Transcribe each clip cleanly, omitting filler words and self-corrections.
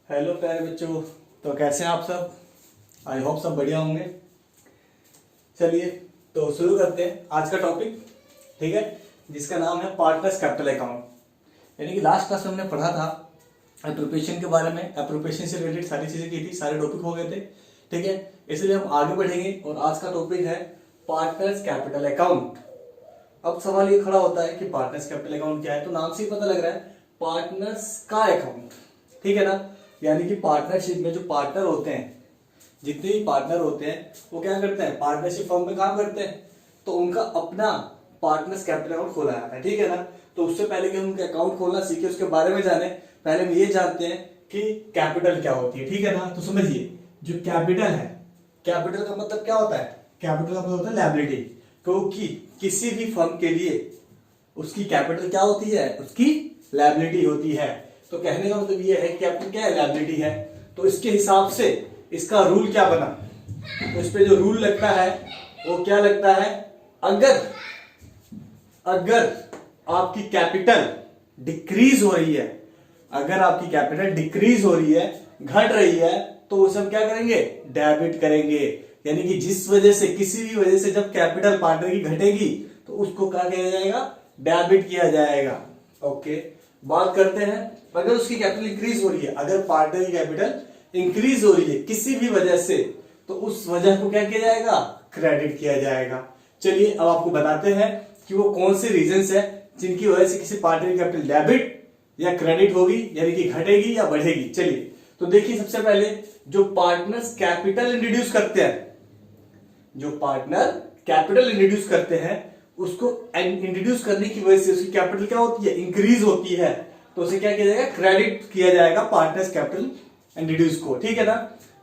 Hello प्यारे बच्चों। तो कैसे हैं आप सब? आई होप सब बढ़िया होंगे। चलिए तो शुरू करते हैं आज का टॉपिक, ठीक है, जिसका नाम है पार्टनर्स कैपिटल अकाउंट। यानी कि लास्ट क्लास में हमने पढ़ा था एप्रोप्रिएशन के बारे में। एप्रोप्रिएशन से रिलेटेड सारी चीजें की थी, सारे टॉपिक हो गए थे, ठीक है। इसलिए हम आगे बढ़ेंगे और आज का टॉपिक है पार्टनर्स कैपिटल अकाउंट। अब सवाल ये खड़ा होता है कि पार्टनर्स कैपिटल अकाउंट क्या है, तो नाम से ही पता लग रहा है पार्टनर्स का अकाउंट, ठीक है ना। यानी कि पार्टनरशिप में जो पार्टनर होते हैं, जितने भी पार्टनर होते हैं वो क्या करते हैं, पार्टनरशिप फर्म में काम करते हैं, तो उनका अपना पार्टनर्स कैपिटल अकाउंट खोला जाता है, ठीक है ना। तो उससे पहले कि हम उनके अकाउंट खोलना सीखे, उसके बारे में जाने, पहले हम ये जानते हैं कि कैपिटल क्या होती है, ठीक है ना। तो समझिए, जो कैपिटल है, कैपिटल का मतलब क्या होता है? कैपिटल का मतलब होता है लायबिलिटी। क्योंकि किसी भी फर्म के लिए उसकी कैपिटल क्या होती है? उसकी लायबिलिटी होती है। तो कहने का मतलब ये है कि कैपिटल क्या है? लायबिलिटी है। तो इसके हिसाब से इसका रूल क्या बना, तो इस पे जो रूल लगता है वो क्या लगता है, अगर आपकी कैपिटल डिक्रीज हो रही है, अगर आपकी कैपिटल डिक्रीज हो रही है, घट रही है, तो उसे हम क्या करेंगे? डेबिट करेंगे। यानी कि जिस वजह से, किसी भी वजह से जब कैपिटल पार्टनर की घटेगी तो उसको क्या किया जाएगा? डेबिट किया जाएगा। ओके, बात करते हैं अगर उसकी कैपिटल इंक्रीज हो रही है, अगर पार्टनर की कैपिटल इंक्रीज हो रही है किसी भी वजह से, तो उस वजह को क्या किया जाएगा? क्रेडिट किया जाएगा। चलिए अब आपको बताते हैं कि वो कौन से रीजंस है जिनकी वजह से किसी पार्टनर की कैपिटल डेबिट या क्रेडिट होगी, यानी कि घटेगी या बढ़ेगी। चलिए तो देखिए, सबसे पहले जो पार्टनर्स कैपिटल इंट्रोड्यूस करते हैं, जो पार्टनर कैपिटल इंट्रोड्यूस करते हैं, उसको इंट्रोड्यूस करने की वजह से उसकी कैपिटल क्या होती है? इंक्रीज होती है, तो उसे क्या किया जाएगा? क्रेडिट किया जाएगा पार्टनर्स कैपिटल इंट्रोड्यूस को, ठीक है ना।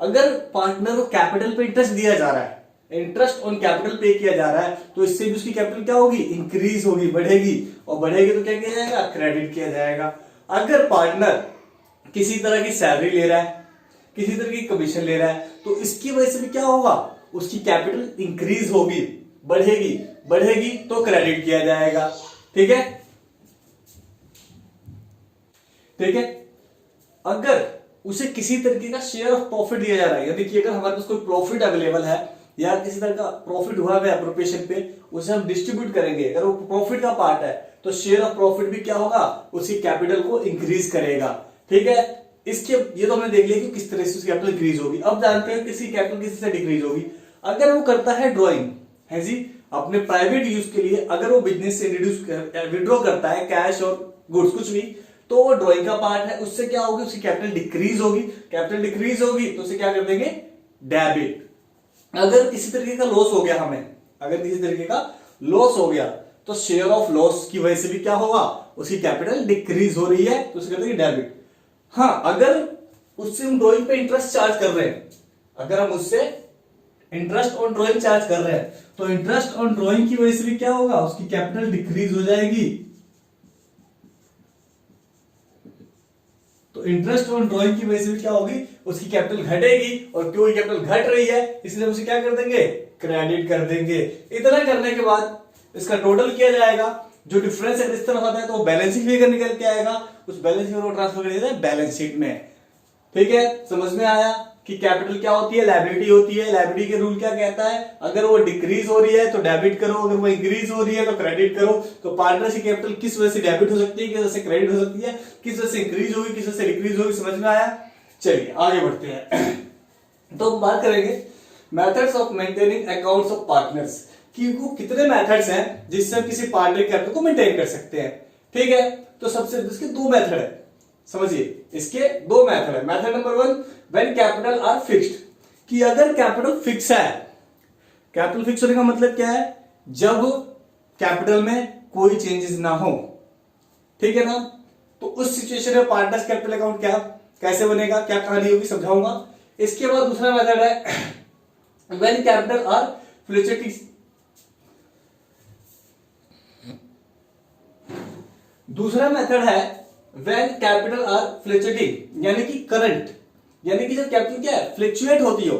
अगर पार्टनर को कैपिटल पे इंटरेस्ट दिया जा रहा है, इंटरेस्ट ऑन कैपिटल पे किया जा रहा है, तो इससे भी उसकी कैपिटल क्या होगी? इंक्रीज होगी, बढ़ेगी, और बढ़ेगी तो क्या किया जाएगा? क्रेडिट किया जाएगा। अगर पार्टनर किसी तरह की सैलरी ले रहा है, किसी तरह की कमीशन ले रहा है, तो इसकी वजह से भी क्या होगा? उसकी कैपिटल इंक्रीज होगी, बढ़ेगी, बढ़ेगी तो क्रेडिट किया जाएगा, ठीक है, ठीक है। अगर उसे किसी तरीके का शेयर ऑफ प्रॉफिट दिया जा रहा है, यानी कि अगर हमारे पास कोई प्रॉफिट अवेलेबल है या किसी तरह का प्रॉफिट हुआ है एप्रोप्रिएशन पे, उसे हम डिस्ट्रीब्यूट करेंगे। अगर वो प्रॉफिट का पार्ट है तो शेयर ऑफ प्रॉफिट भी क्या होगा? उसकी कैपिटल को इंक्रीज करेगा, ठीक है। इसके ये तो हमने देख लिया कि किस तरह से उसकी कैपिटल इंक्रीज होगी। अब जानते हैं किसी कैपिटल किसी से डिक्रीज होगी। अगर वो करता है ड्रॉइंग, है जी, अपने प्राइवेट यूज के लिए, अगर वो बिजनेस से विड्रॉ करता है कैश और गुड्स कुछ भी, तो वो ड्रॉइंग का पार्ट है, उससे क्या होगी? उसकी कैपिटल डिक्रीज होगी। कैपिटल डिक्रीज होगी तो उसे क्या कर देंगे? डेबिट। अगर किसी तरीके का लॉस हो गया हमें, अगर किसी तरीके का लॉस हो गया, तो शेयर ऑफ लॉस की वजह से भी क्या होगा? उसकी कैपिटल डिक्रीज हो रही है, तो उसे कर देंगे डेबिट। हाँ, अगर उससे हम ड्रॉइंग पे इंटरेस्ट चार्ज कर रहे हैं, अगर हम उससे इंटरेस्ट ऑन ड्रॉइंग चार्ज कर रहे हैं, तो इंटरेस्ट ऑन ड्रॉइंग की वजह से भी क्या होगा? उसकी कैपिटल डिक्रीज हो जाएगी। तो इंटरेस्ट ऑन ड्रॉइंग की वजह से भी क्या होगी? उसकी कैपिटल घटेगी, और क्योंकि कैपिटल घट रही है इसलिए उसे क्या कर देंगे? क्रेडिट कर देंगे। इतना करने के बाद इसका टोटल किया जाएगा। जो डिफरेंस है इस तरह होता है तो वो बैलेंस शीट फिगर निकल के आएगा, उस बैलेंस शीट को ट्रांसफर कर देते हैं बैलेंस शीट में, ठीक है। समझ में आया कि कैपिटल क्या होती है? लायबिलिटी होती है। लायबिलिटी के रूल क्या कहता है? अगर वो डिक्रीज हो रही है तो डेबिट करो, अगर वो इंक्रीज हो रही है तो क्रेडिट करो। तो पार्टनरशिप कैपिटल किस वजह से डेबिट हो सकती है, किस वजह से क्रेडिट हो सकती है, किस वजह से इंक्रीज होगी, किस वजह से डिक्रीज होगी। समझ में आया? चलिए आगे बढ़ते हैं। तो बात करेंगे methods of maintaining accounts of partners, कि वो कितने मेथड्स हैं जिससे हम किसी पार्टनर कैपिटल को मेंटेन कर सकते हैं, ठीक है। तो सबसे इसके दो मेथड है, समझिए, इसके दो मेथड है। Method number 1, when capital R fixed, कि अगर कैपिटल फिक्स है। कैपिटल फिक्स होने का मतलब क्या है? जब कैपिटल में कोई चेंजेस ना हो, ठीक है ना। तो उस सिचुएशन में पार्टनर्स कैपिटल अकाउंट क्या कैसे बनेगा, क्या कहानी होगी, समझाऊंगा। इसके बाद दूसरा मेथड है व्हेन कैपिटल आर फ्लक्चुएटिंग। दूसरा मेथड है व्हेन कैपिटल आर फ्लक्चुएटिंग, यानी कि करंट, यानी कि जब कैपिटल क्या है? फ्लक्चुएट होती हो,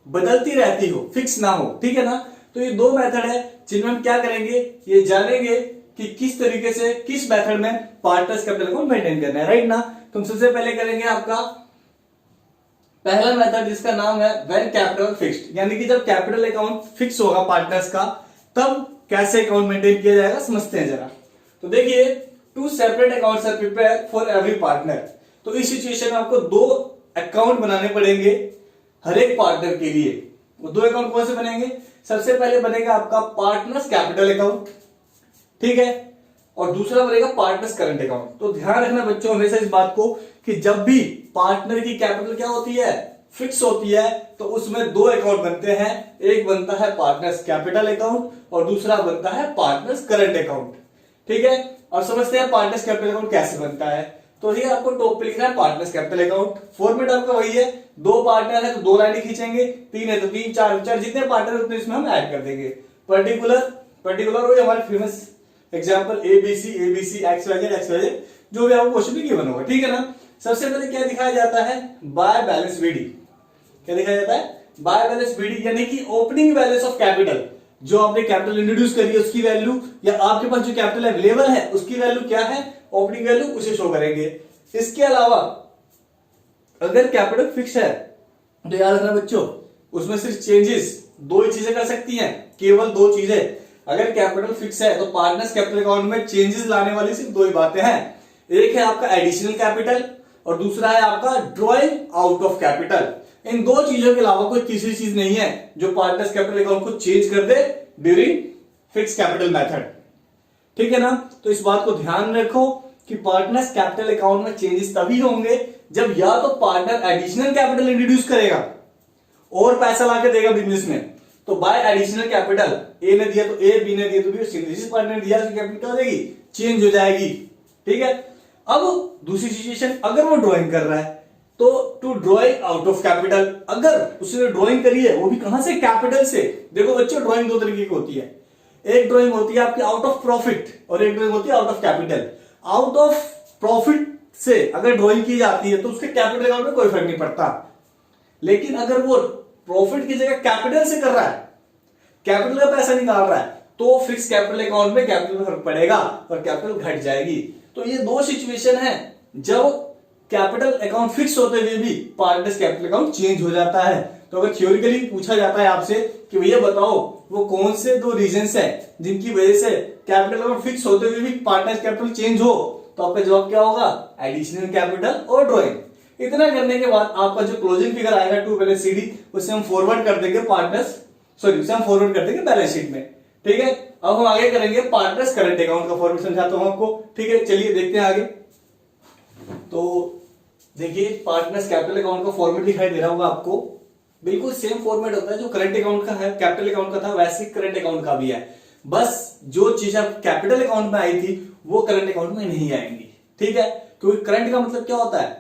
बदलती रहती हो, फिक्स ना हो, ठीक है ना। तो ये दो मेथड है जिनमें हम क्या करेंगे, ये जानेंगे कि किस तरीके से, किस मेथड में पार्टनर्स कैपिटल को मेंटेन करना है, राइट ना। तो हम सबसे पहले करेंगे आपका पहला मेथड जिसका नाम है व्हेन कैपिटल फिक्स्ड, यानी कि जब कैपिटल अकाउंट फिक्स होगा पार्टनर्स का तब कैसे अकाउंट मेंटेन किया जाएगा, समझते हैं जरा। तो देखिए, two separate accounts are prepare for every partner. तो इस सिचुएशन में आपको दो अकाउंट बनाने पड़ेंगे हर एक पार्टनर के लिए। वो दो अकाउंट कौन से बनेंगे? सबसे पहले बनेगा आपका पार्टनर्स कैपिटल अकाउंट, ठीक है, और दूसरा बनेगा पार्टनर्स करंट अकाउंट। तो ध्यान रखना बच्चों हमेशा इस बात को कि जब भी पार्टनर की कैपिटल क्या होती है, फिक्स होती है, तो उसमें दो अकाउंट बनते हैं। एक बनता है पार्टनर्स कैपिटल अकाउंट और दूसरा बनता है पार्टनर्स करंट अकाउंट, ठीक है। और समझते हैं पार्टनर्स कैपिटल अकाउंट कैसे बनता है। तो ये आपको टॉप पे लिखना है पार्टनर्स कैपिटल अकाउंट। फॉर्मेट आपका वही है, दो पार्टनर है तो दो लाइनें खींचेंगे, तीन है तो तीन, चार चार, जितने पार्टनर उतने इसमें हम ऐड कर देंगे। पर्टिकुलर वही हमारे famous example ABC XYZ XYZ, जो भी आपको क्वेश्चन में गिवन होगा, ठीक है ना। सबसे पहले क्या दिखाया जाता है? By balance BD. क्या दिखाया जाता है? बाय बैलेंस बीडी, यानी कि ओपनिंग बैलेंस ऑफ कैपिटल। जो आपने कैपिटल इंट्रोड्यूस करी है उसकी वैल्यू, या आपके पास जो कैपिटल अवेलेबल है उसकी वैल्यू क्या है, ओपनिंग वैल्यू, उसे शो करेंगे। इसके अलावा अगर कैपिटल फिक्स है तो याद रखना बच्चों, उसमें सिर्फ चेंजेस दो ही चीजें कर सकती हैं, केवल दो चीजें। अगर कैपिटल फिक्स है तो पार्टनर्स कैपिटल अकाउंट में चेंजेस लाने वाली सिर्फ दो ही बातें हैं। एक है आपका एडिशनल कैपिटल और दूसरा है आपका ड्रॉइंग आउट ऑफ कैपिटल। इन दो चीजों के अलावा कोई तीसरी चीज नहीं है जो पार्टनर्स कैपिटल अकाउंट को चेंज कर दे ड्यूरिंग फिक्स कैपिटल मेथड, ठीक है ना। तो इस बात को ध्यान रखो कि पार्टनर्स कैपिटल अकाउंट में चेंजेस तभी होंगे जब या तो पार्टनर एडिशनल कैपिटल इंट्रोड्यूस करेगा और पैसा लाके देगा बिजनेस में, तो बाय एडिशनल कैपिटल ए ने दिया तो ए, बी ने दिया तो बी, जिस पार्टनर ने दिया उसकी कैपिटल क्या हो जाएगी, चेंज हो जाएगी, ठीक है। अब दूसरी सिचुएशन, अगर वो ड्राइंग कर रहा है तो to drawing out of capital. अगर उसने ड्राइंग करी है वो भी कहां से, कैपिटल से। देखो बच्चों, ड्राइंग दो तरीके की होती है, एक ड्राइंग होती है आपकी आउट ऑफ प्रॉफिट और एक ड्राइंग होती है out of capital. Out of profit से अगर ड्राइंग की जाती है तो उसके कैपिटल अकाउंट में कोई फर्क नहीं पड़ता, लेकिन अगर वो प्रॉफिट की जगह कैपिटल से कर रहा है, कैपिटल का पैसा निकाल रहा है, तो फिक्स कैपिटल अकाउंट में कैपिटल में फर्क पड़ेगा और कैपिटल घट जाएगी। तो ये दो सिचुएशन है जब कैपिटल अकाउंट फिक्स होते हुए भी पार्टनर्स कैपिटल अकाउंट चेंज हो जाता है। तो अगर थ्योरिकली पूछा जाता है आपसे कि भैया बताओ वो कौन से दो रीजंस है जिनकी वजह से कैपिटल अकाउंट फिक्स होते हुए भी पार्टनर्स कैपिटल चेंज हो, तो आपका जवाब क्या होगा, एडिशनल कैपिटल और ड्राइंग। इतना करने के बाद आपका जो क्लोजिंग फिगर आएगा टू बैलेंस सीडी, उसे हम फॉरवर्ड कर देंगे उसे हम फॉरवर्ड कर देंगे बैलेंस शीट में, ठीक है। अब हम आगे करेंगे पार्टनर्स करंट अकाउंट का फॉर्मेट समझाता हूं आपको, ठीक है। चलिए देखते हैं आगे। तो देखिए, पार्टनर्स कैपिटल अकाउंट का फॉर्मेट दिखाई दे रहा होगा आपको, बिल्कुल सेम फॉर्मेट होता है जो करंट अकाउंट का है, कैपिटल अकाउंट का था, वैसे ही करंट अकाउंट का भी है। बस जो चीज कैपिटल अकाउंट में आई थी वो करंट अकाउंट में नहीं आएंगी, ठीक है। क्योंकि करंट का मतलब क्या होता है,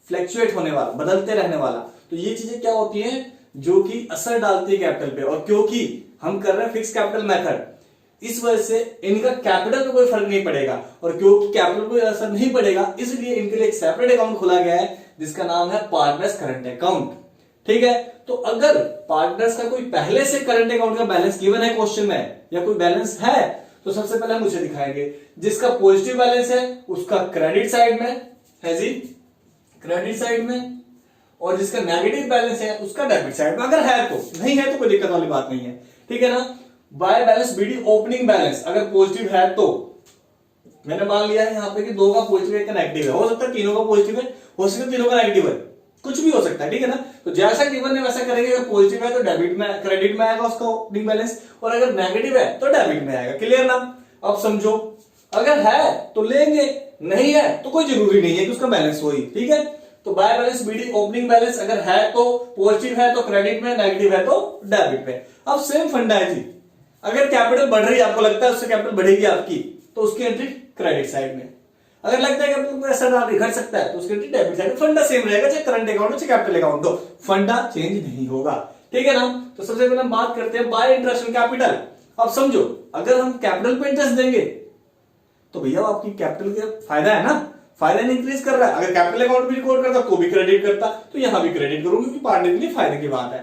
फ्लैक्चुएट होने वाला, बदलते रहने वाला। तो ये चीजें क्या होती हैं जो कि असर डालती है कैपिटल पे, और क्योंकि हम कर रहे हैं फिक्स कैपिटल मेथड, इस वजह से इनका कैपिटल पे कोई फर्क नहीं पड़ेगा, और क्योंकि कैपिटल पे असर नहीं पड़ेगा इसलिए इनके लिए एक सेपरेट अकाउंट खोला गया है जिसका नाम है पार्टनर्स करंट अकाउंट, ठीक है। तो अगर पार्टनर्स का कोई पहले से करंट अकाउंट का बैलेंस गिवन है क्वेश्चन में, या कोई बैलेंस है, तो सबसे पहले हम उसे दिखाएंगे। जिसका पॉजिटिव बैलेंस है उसका क्रेडिट साइड में है जी, क्रेडिट साइड में, और जिसका नेगेटिव बैलेंस है उसका डेबिट साइड में। अगर है तो, नहीं है तो कोई दिक्कत वाली बात नहीं है, ठीक है ना। By balance BD opening balance अगर पॉजिटिव है तो, मैंने मान लिया है यहाँ पे कि दो का पॉजिटिव है, एक का नेगेटिव है, हो सकता है तीनों का पॉजिटिव है, हो सकता है तीनों का नेगेटिव है, कुछ भी हो सकता है, ठीक है ना। तो जैसा गिवन है वैसा करेंगे। अगर पॉजिटिव है तो डेबिट में, क्रेडिट में आएगा उसका ओपनिंग बैलेंस, और अगर नेगेटिव है तो डेबिट में आएगा। क्लियर ना? अब समझो, अगर है तो लेंगे, नहीं है तो कोई जरूरी नहीं है कि उसका बैलेंस हो ही, ठीक है। तो by balance BD opening balance अगर है तो पॉजिटिव है तो क्रेडिट में, नेगेटिव है तो डेबिट में। अब सेम फंडा है जी, अगर कैपिटल बढ़ रही है, आपको लगता है उससे कैपिटल बढ़ेगी आपकी, तो उसकी एंट्री क्रेडिट साइड में। अगर लगता है कैपिटल को ऐसा घट सकता है तो उसकी एंट्री डेबिट साइड में। फंडा सेम रहेगा, चाहे करंट अकाउंट हो चाहे कैपिटल अकाउंट हो, फंडा चेंज नहीं होगा, ठीक है ना। तो सबसे पहले हम बात करते हैं बाय इंटरेस्ट ऑन कैपिटल। अब समझो, अगर हम कैपिटल पे इंटरेस्ट देंगे तो भैया आपकी कैपिटल का फायदा है ना, फायदा नहीं इंक्रीज कर रहा है। अगर कैपिटल अकाउंट भी रिकॉर्ड करता तो भी क्रेडिट करता, तो यहां भी क्रेडिट करूंगी क्योंकि पार्टनर के लिए फायदे की बात है,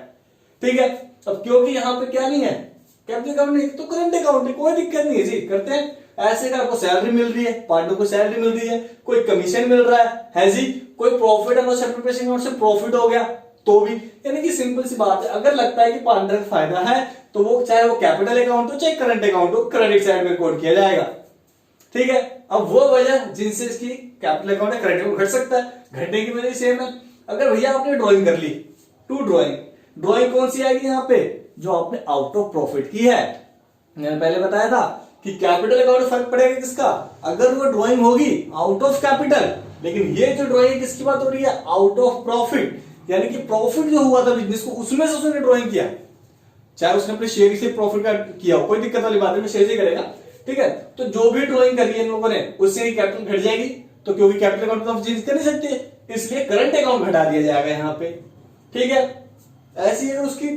ठीक है। अब क्योंकि यहां पे क्या नहीं है, कैपिटल अकाउंट नहीं तो करंट अकाउंट है, कोई दिक्कत नहीं है जी, करते हैं। ऐसे का आपको सैलरी मिल रही है, पार्टनर को सैलरी मिल रही है, कोई कमीशन मिल रहा है जी, कोई profit and loss preparation account से प्रॉफिट हो गया तो भी, यानी कि सिंपल सी बात है, अगर लगता है कि पार्टनर का फायदा है तो वो चाहे वो कैपिटल अकाउंट हो चाहे करंट अकाउंट हो, क्रेडिट साइड में रिकॉर्ड किया जाएगा। ठीक है, अब वो वजह जिनसे इसकी कैपिटल अकाउंट है करंट अकाउंट घट सकता है, घटने की वजह सेम है। अगर भैया आपने ड्राइंग कर ली, टू ड्राइंग कौन सी आएगी यहाँ पे, जो आपने आउट ऑफ प्रॉफिट की है। मैंने पहले बताया था कि कैपिटल अकाउंट में फर्क पड़ेगा किसका, अगर वो ड्राइंग होगी आउट ऑफ कैपिटल, लेकिन ये जो ड्राइंग किसकी बात हो रही है, आउट ऑफ प्रॉफिट, यानी कि प्रॉफिट जो हुआ था बिजनेस को उसमें से उसने ड्राइंग किया, चाहे उसने अपने शेयर से प्रॉफिट का किया हो, कोई दिक्कत वाली बात नहीं, शेयर से करेगा। ठीक है, तो जो भी ड्राइंग करी है इन लोगों ने उससे कैपिटल घट जाएगी, तो क्योंकि कैपिटल अकाउंट तो हम चेंज कर नहीं सकते, इसलिए करंट अकाउंट घटा दिया जाएगा यहाँ पे। ठीक है, ऐसी अगर उसकी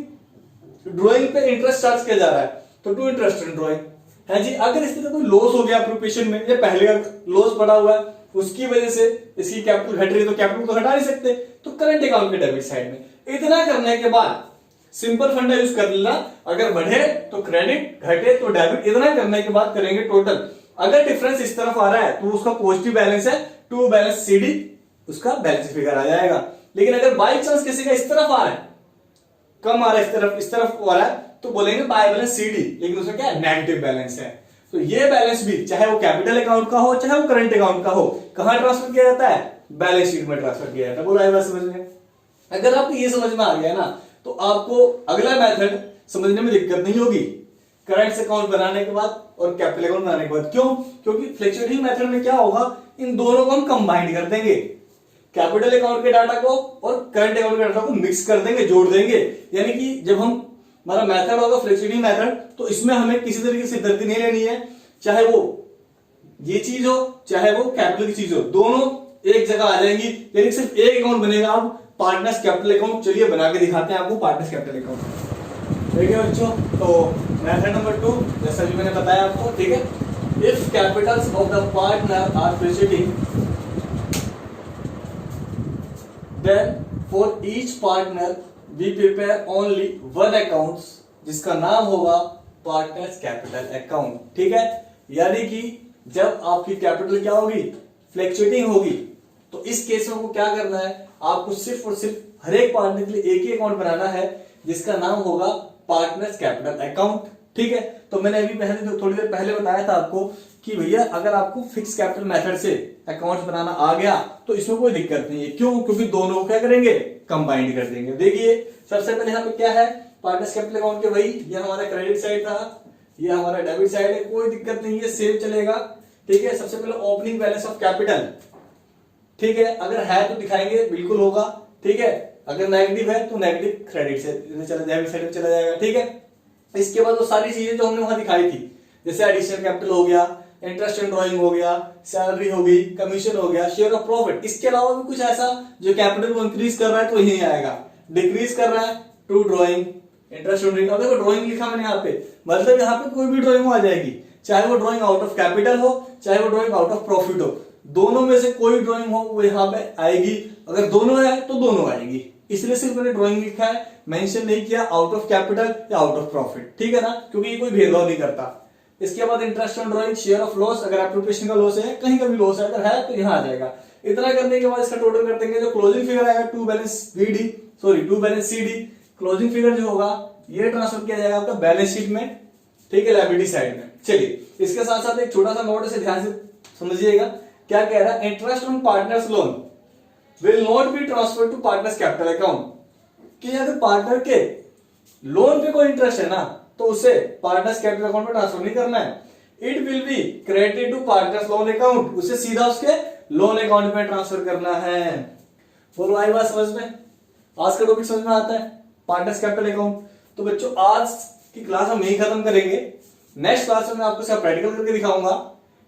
ड्राइंग पे इंटरेस्ट चार्ज किया जा रहा है तो टू इंटरेस्ट इन ड्राइंग है जी। अगर इस तरह कोई लॉस हो गया प्रोफेशन में, या पहले का लॉस पड़ा हुआ है उसकी वजह से इसकी कैपिटल घट रही है, तो कैपिटल तो घटा नहीं सकते, तो करंट अकाउंट के डेबिट साइड में। इतना करने के बाद सिंपल फंडा यूज कर लेना, अगर बढ़े तो क्रेडिट, घटे तो डेबिट, इतना करने के बाद करेंगे टोटल। अगर डिफरेंस इस तरफ आ रहा है तो उसका पॉजिटिव बैलेंस है, टू बैलेंस सीडी उसका बैलेंस फिगर आ जाएगा। लेकिन अगर बाई चांस किसी का इस तरफ आ रहा है, कम आ रहा है इस तरफ आ रहा है, तो बोलेंगे बाय बैलेंस सीडी, लेकिन उसका क्या है, नेगेटिव बैलेंस है। तो ये बैलेंस भी चाहे वो कैपिटल अकाउंट का हो चाहे वो करंट अकाउंट का हो, कहां ट्रांसफर किया जाता है, बैलेंस शीट में ट्रांसफर किया जाता है। बोला है बात समझ में? अगर आपको ये समझ में आ गया ना, तो आपको अगला मेथड समझने में दिक्कत नहीं होगी, करंट अकाउंट बनाने के बाद और कैपिटल अकाउंट बनाने के बाद। क्यों? क्योंकि फ्लैक्चुएटिंग मेथड में क्या होगा, इन दोनों को हम कंबाइन कर देंगे, कैपिटल अकाउंट के डाटा को और करंट अकाउंट के डाटा को मिक्स कर देंगे, जोड़ देंगे। यानी कि जब हम हमारा मेथड होगा फ्लैक्चुएटिंग मेथड, तो इसमें हमें किसी तरीके से सिरदर्दी नहीं लेनी है, चाहे वो ये चीज हो चाहे वो कैपिटल की चीज हो, दोनों एक जगह आ जाएंगी, यानी सिर्फ एक अकाउंट बनेगा। अब पार्टनर्स कैपिटल अकाउंट, चलिए बना के दिखाते हैं आपको पार्टनर्स कैपिटल अकाउंट। ठीक है बच्चों, तो मेथड नंबर 2 जैसा भी मैंने बताया आपको। ठीक है, if capitals of the partner are fluctuating, then for each partner we prepare only one account, जिसका नाम होगा पार्टनर्स कैपिटल अकाउंट। ठीक है, यानी कि जब आपकी कैपिटल क्या होगी, फ्लैक्चुएटिंग होगी, तो इस केस में को क्या करना है, आपको सिर्फ और सिर्फ हर एक पार्टनर के लिए एक ही अकाउंट बनाना है, जिसका नाम होगा पार्टनर्स कैपिटल अकाउंट। ठीक है, तो मैंने अभी पहले थोड़ी देर पहले बताया था आपको कि भैया अगर आपको फिक्स कैपिटल मेथड से अकाउंट्स बनाना आ गया तो इसमें कोई दिक्कत नहीं है। क्यों? क्योंकि दोनों को क्या करेंगे, कंबाइंड कर देंगे। देखिए सबसे पहले यहाँ पे क्या है, पार्टनर्स कैपिटल अकाउंट के वही, ये हमारा क्रेडिट साइड था, ये हमारा डेबिट साइड है, कोई दिक्कत नहीं है, सेम चलेगा। ठीक है, सबसे पहले ओपनिंग बैलेंस ऑफ कैपिटल, ठीक है, अगर है तो दिखाएंगे, बिल्कुल होगा। ठीक है, अगर नेगेटिव है तो नेगेटिव क्रेडिट से चला जाएगा, साइड में चला जाएगा। ठीक है, इसके बाद वो सारी चीजें जो हमने वहां दिखाई थी, जैसे एडिशनल कैपिटल हो गया, इंटरेस्ट एंड ड्रॉइंग हो गया, सैलरी हो गई, कमीशन हो गया, शेयर ऑफ प्रॉफिट, इसके अलावा भी कुछ ऐसा जो कैपिटल को इंक्रीज कर रहा है तो यही आएगा, डिक्रीज कर रहा है to drawing, interest and drawing. अब देखो ड्रॉइंग लिखा मैंने यहाँ पे, मतलब यहाँ पे कोई भी ड्रॉइंग आ जाएगी, चाहे वो ड्रॉइंग आउट ऑफ कैपिटल हो चाहे वो ड्रॉइंग आउट ऑफ प्रॉफिट हो, दोनों में से कोई ड्रॉइंग हो वो यहाँ पे आएगी। अगर दोनों है तो दोनों आएगी, इसलिए सिर्फ मैंने ड्रॉइंग लिखा है, मेंशन नहीं किया आउट ऑफ कैपिटल या आउट ऑफ प्रॉफिट। ठीक है ना, क्योंकि ये कोई भेदभाव नहीं करता। इसके बाद interest on drawing, share of loss, अगर एप्रोप्रिएशन का लॉस है, कहीं का भी लॉस है अगर है तो यहाँ आ जाएगा। इतना करने के बाद इसका टोटल कर देंगे, जो क्लोजिंग फिगर आएगा to balance CD, closing figure जो होगा ये ट्रांसफर किया जाएगा आपका बैलेंस शीट में। ठीक है, लायबिलिटी साइड में। चलिए इसके साथ साथ एक छोटा सा नोट इसे ध्यान से समझिएगा, क्या कह रहा है, interest on partners loan will not be transfer to partners capital account, कि अगर पार्टनर के लोन पे कोई इंटरेस्ट है ना तो उसे पार्टनर्स कैपिटल अकाउंट में ट्रांसफर नहीं करना है, it will be credited to partners loan account, उसे सीधा उसके लोन अकाउंट में ट्रांसफर करना है। बोलो आई बात समझ में? आज का टॉपिक समझ में आता है, पार्टनर्स कैपिटल अकाउंट। तो बच्चों आज की क्लास हम यही खत्म करेंगे, नेक्स्ट क्लास में मैं आपको सब प्रैक्टिकल करके दिखाऊंगा।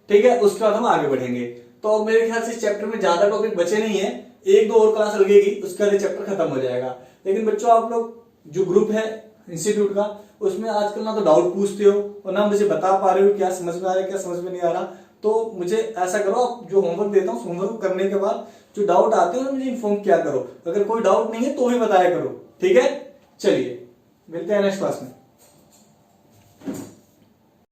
ठीक है, उसके बाद हम आगे बढ़ेंगे। तो मेरे ख्याल से इस चैप्टर में ज्यादा टॉपिक बचे नहीं है, एक दो और क्लास लगेगी, उसके बाद चैप्टर खत्म हो जाएगा। लेकिन बच्चों आप लोग जो ग्रुप है इंस्टीट्यूट का, उसमें आजकल ना तो डाउट पूछते हो और ना मुझे बता पा रहे हो क्या समझ में आ रहा है क्या समझ में नहीं आ रहा। तो मुझे ऐसा करो, आप जो होमवर्क देता हूँ होमवर्क करने के बाद जो डाउट आते हैं मुझे इन्फॉर्म किया करो, अगर कोई डाउट नहीं है तो भी बताया करो। ठीक है, चलिए मिलते हैं नेक्स्ट क्लास में।